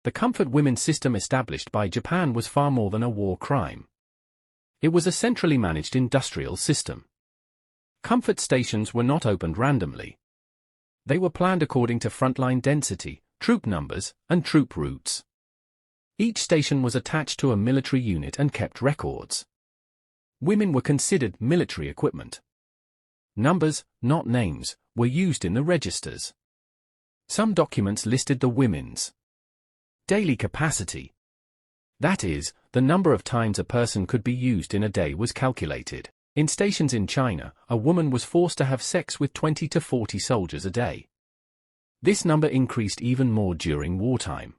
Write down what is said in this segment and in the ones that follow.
The comfort women system established by Japan was far more than a war crime. It was a centrally managed industrial system. Comfort stations were not opened randomly. They were planned according to frontline density, troop numbers, and troop routes. Each station was attached to a military unit and kept records. Women were considered military equipment. Numbers, not names, were used in the registers. Some documents listed the women's daily capacity. That is, the number of times a person could be used in a day was calculated. In stations in China, a woman was forced to have sex with 20 to 40 soldiers a day. This number increased even more during wartime.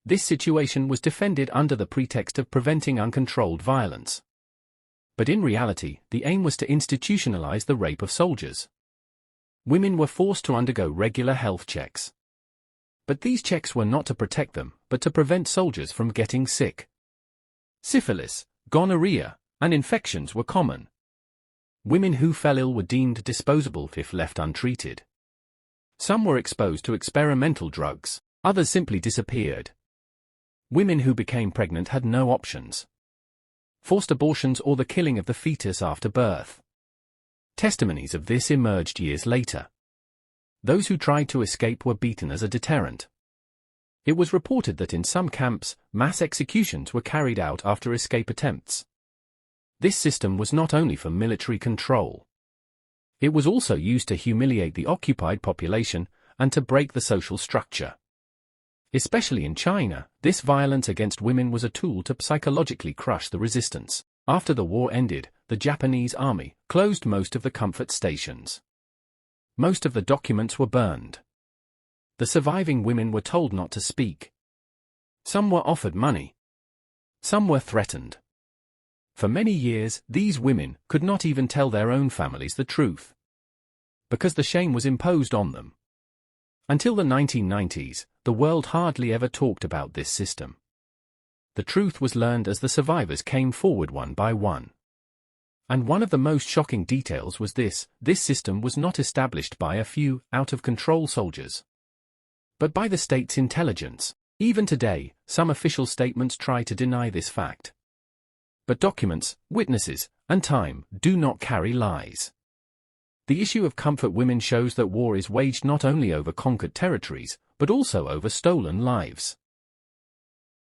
This situation was defended under the pretext of preventing uncontrolled violence. But in reality, the aim was to institutionalize the rape of soldiers. Women were forced to undergo regular health checks. But these checks were not to protect them, but to prevent soldiers from getting sick. Syphilis, gonorrhea, and infections were common. Women who fell ill were deemed disposable if left untreated. Some were exposed to experimental drugs, others simply disappeared. Women who became pregnant had no options. Forced abortions or the killing of the fetus after birth. Testimonies of this emerged years later. Those who tried to escape were beaten as a deterrent. It was reported that in some camps, mass executions were carried out after escape attempts. This system was not only for military control. It was also used to humiliate the occupied population and to break the social structure. Especially in China, this violence against women was a tool to psychologically crush the resistance. After the war ended, the Japanese army closed most of the comfort stations. Most of the documents were burned. The surviving women were told not to speak. Some were offered money. Some were threatened. For many years, these women could not even tell their own families the truth, because the shame was imposed on them. Until the 1990s, the world hardly ever talked about this system. The truth was learned as the survivors came forward one by one. And one of the most shocking details was this system was not established by a few out-of-control soldiers, but by the state's intelligence. Even today, some official statements try to deny this fact. But documents, witnesses, and time do not carry lies. The issue of comfort women shows that war is waged not only over conquered territories, but also over stolen lives.